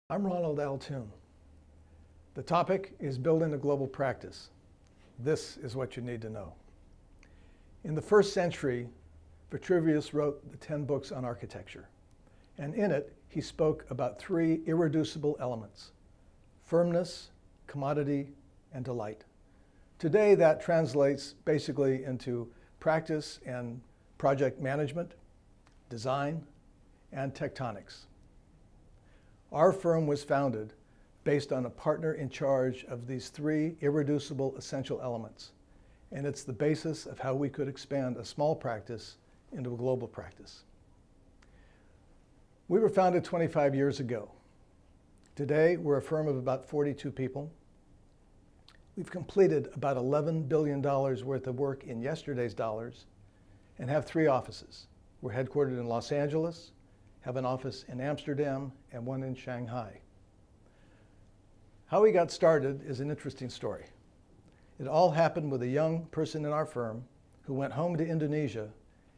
I'm Ronald L. Toon. The topic is building a global practice. This is what you need to know. In the first century, Vitruvius wrote the 10 books on architecture. And in it, he spoke about three irreducible elements: firmness, commodity, and delight. Today, that translates basically into practice and project management, design, and tectonics. Our firm was founded based on a partner in charge of these three irreducible essential elements. And it's the basis of how we could expand a small practice into a global practice. We were founded 25 years ago. Today, we're a firm of about 42 people. We've completed about $11 billion worth of work in yesterday's dollars and have 3 offices. We're headquartered in Los Angeles, have an office in Amsterdam, and one in Shanghai. How we got started is an interesting story. It all happened with a young person in our firm who went home to Indonesia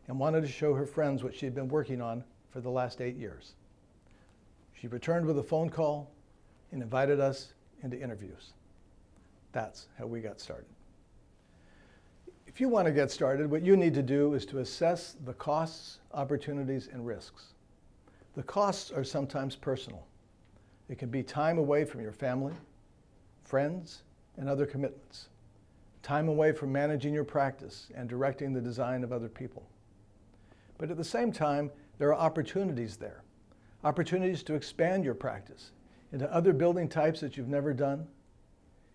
and wanted to show her friends what she'd been working on for the last 8 years. She returned with a phone call and invited us into interviews. That's how we got started. If you want to get started, what you need to do is to assess the costs, opportunities, and risks. The costs are sometimes personal. It can be time away from your family, friends, and other commitments. Time away from managing your practice and directing the design of other people. But at the same time, there are opportunities there. Opportunities to expand your practice into other building types that you've never done,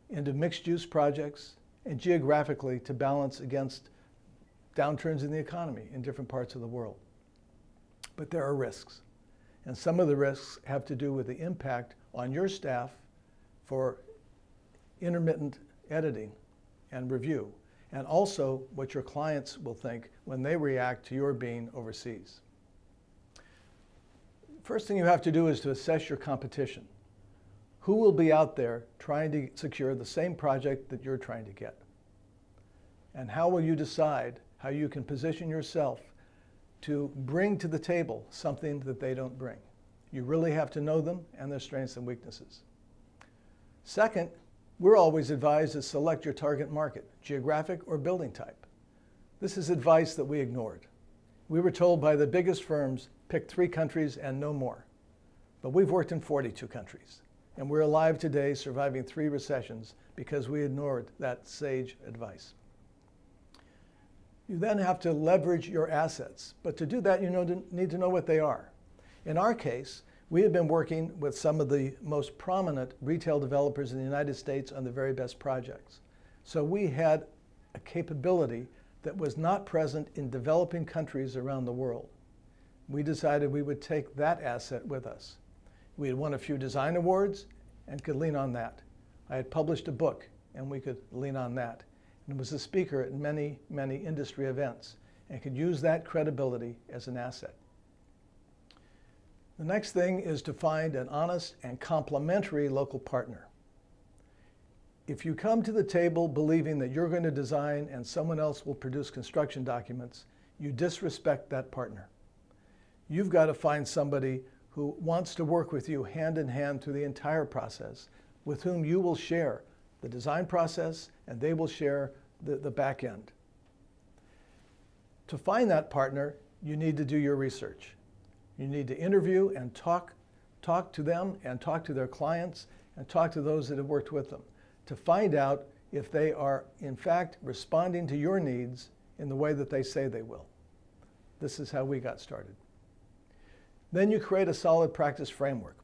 into mixed-use projects, and geographically to balance against downturns in the economy in different parts of the world. But there are risks. And some of the risks have to do with the impact on your staff for intermittent editing and review, and also what your clients will think when they react to your being overseas. First thing you have to do is to assess your competition. Who will be out there trying to secure the same project that you're trying to get? And how will you decide how you can position yourself to bring to the table something that they don't bring? You really have to know them and their strengths and weaknesses. Second, we're always advised to select your target market, geographic or building type. This is advice that we ignored. We were told by the biggest firms, pick 3 countries and no more. But we've worked in 42 countries, and we're alive today surviving 3 recessions because we ignored that sage advice. You then have to leverage your assets, but to do that, you need to know what they are. In our case, we have been working with some of the most prominent retail developers in the United States on the very best projects. So we had a capability that was not present in developing countries around the world. We decided we would take that asset with us. We had won a few design awards and could lean on that. I had published a book and we could lean on that. And was a speaker at many, many industry events and could use that credibility as an asset. The next thing is to find an honest and complementary local partner. If you come to the table believing that you're going to design and someone else will produce construction documents, you disrespect that partner. You've got to find somebody who wants to work with you hand in hand through the entire process, with whom you will share the design process, and they will share the back end. To find that partner, you need to do your research. You need to interview and talk to them and talk to their clients and talk to those that have worked with them to find out if they are, in fact, responding to your needs in the way that they say they will. This is how we got started. Then you create a solid practice framework.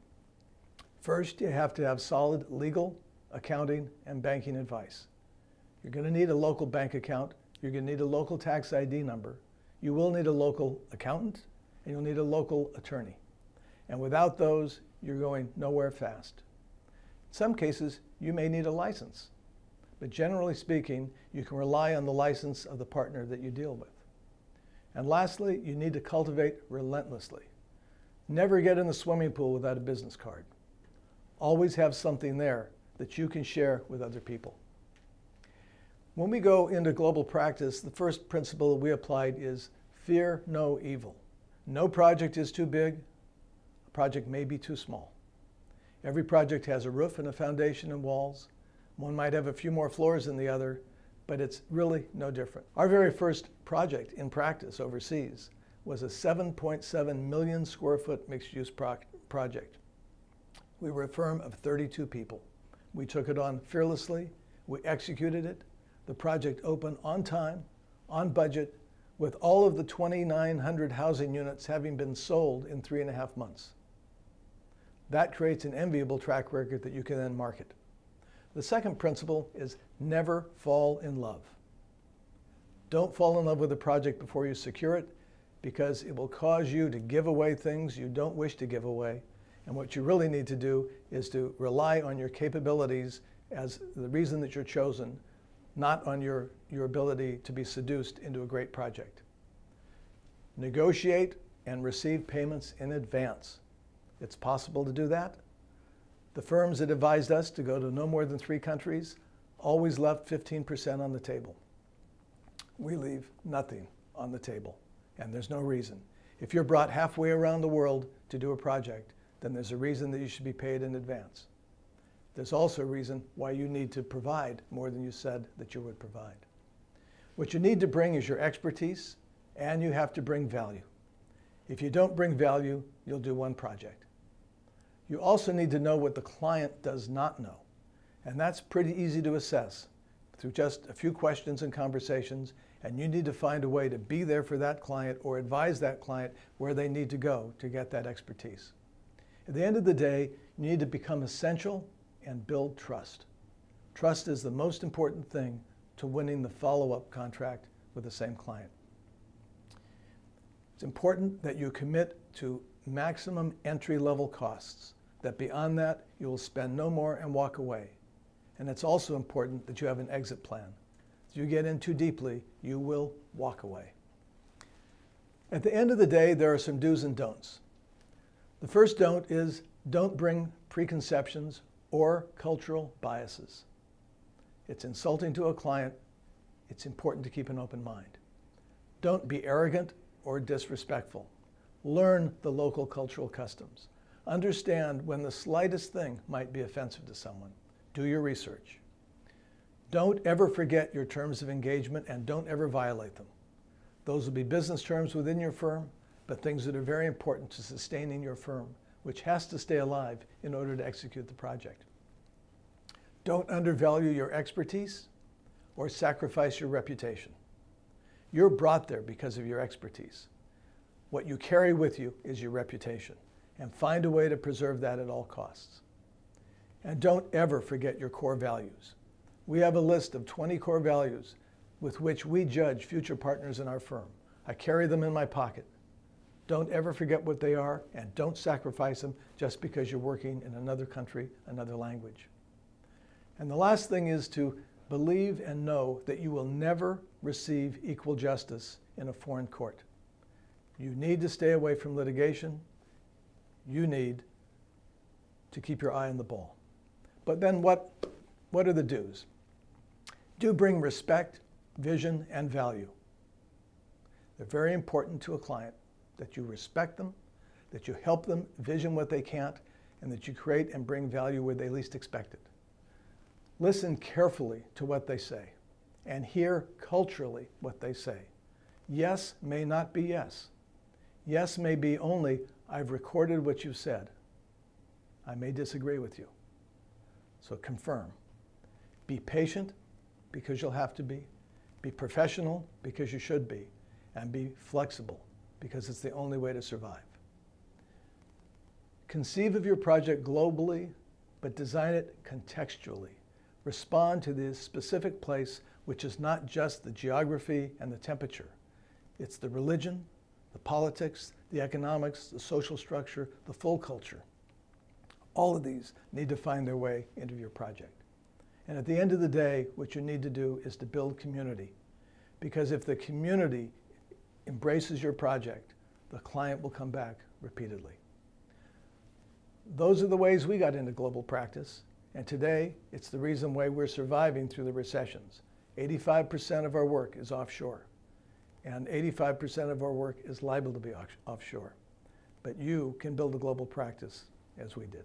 First, you have to have solid legal, accounting, and banking advice. You're going to need a local bank account. You're going to need a local tax ID number. You will need a local accountant, and you'll need a local attorney. And without those, you're going nowhere fast. In some cases, you may need a license. But generally speaking, you can rely on the license of the partner that you deal with. And lastly, you need to cultivate relentlessly. Never get in the swimming pool without a business card. Always have something there that you can share with other people. When we go into global practice, the first principle we applied is fear no evil. No project is too big. A project may be too small. Every project has a roof and a foundation and walls. One might have a few more floors than the other, but it's really no different. Our very first project in practice overseas was a 7.7 million square foot mixed-use project. We were a firm of 32 people. We took it on fearlessly. We executed it. The project opened on time, on budget, with all of the 2,900 housing units having been sold in 3.5 months. That creates an enviable track record that you can then market. The second principle is never fall in love. Don't fall in love with a project before you secure it, because it will cause you to give away things you don't wish to give away. And what you really need to do is to rely on your capabilities as the reason that you're chosen, not on your ability to be seduced into a great project. Negotiate and receive payments in advance. It's possible to do that. The firms that advised us to go to no more than 3 countries always left 15% on the table. We leave nothing on the table, and there's no reason. If you're brought halfway around the world to do a project, then there's a reason that you should be paid in advance. There's also a reason why you need to provide more than you said that you would provide. What you need to bring is your expertise, and you have to bring value. If you don't bring value, you'll do one project. You also need to know what the client does not know, and that's pretty easy to assess through just a few questions and conversations, and you need to find a way to be there for that client or advise that client where they need to go to get that expertise. At the end of the day, you need to become essential and build trust. Trust is the most important thing to winning the follow-up contract with the same client. It's important that you commit to maximum entry-level costs, that beyond that, you will spend no more and walk away. And it's also important that you have an exit plan. If you get in too deeply, you will walk away. At the end of the day, there are some do's and don'ts. The first don't is don't bring preconceptions or cultural biases. It's insulting to a client. It's important to keep an open mind. Don't be arrogant or disrespectful. Learn the local cultural customs. Understand when the slightest thing might be offensive to someone. Do your research. Don't ever forget your terms of engagement, and don't ever violate them. Those will be business terms within your firm, but things that are very important to sustaining your firm, which has to stay alive in order to execute the project. Don't undervalue your expertise or sacrifice your reputation. You're brought there because of your expertise. What you carry with you is your reputation, and find a way to preserve that at all costs. And don't ever forget your core values. We have a list of 20 core values with which we judge future partners in our firm. I carry them in my pocket. Don't ever forget what they are, and don't sacrifice them just because you're working in another country, another language. And the last thing is to believe and know that you will never receive equal justice in a foreign court. You need to stay away from litigation. You need to keep your eye on the ball. But then what are the do's? Do bring respect, vision, and value. They're very important to a client, that you respect them, that you help them vision what they can't, and that you create and bring value where they least expect it. Listen carefully to what they say, and hear culturally what they say. Yes may not be yes. Yes may be only, I've recorded what you said. I may disagree with you. So confirm. Be patient, because you'll have to be. Be professional, because you should be. And be flexible, because it's the only way to survive. Conceive of your project globally, but design it contextually. Respond to the specific place, which is not just the geography and the temperature. It's the religion, the politics, the economics, the social structure, the full culture. All of these need to find their way into your project. And at the end of the day, what you need to do is to build community. Because if the community embraces your project, the client will come back repeatedly. Those are the ways we got into global practice. And today, it's the reason why we're surviving through the recessions. 85% of our work is offshore. And 85% of our work is liable to be offshore. But you can build a global practice as we did.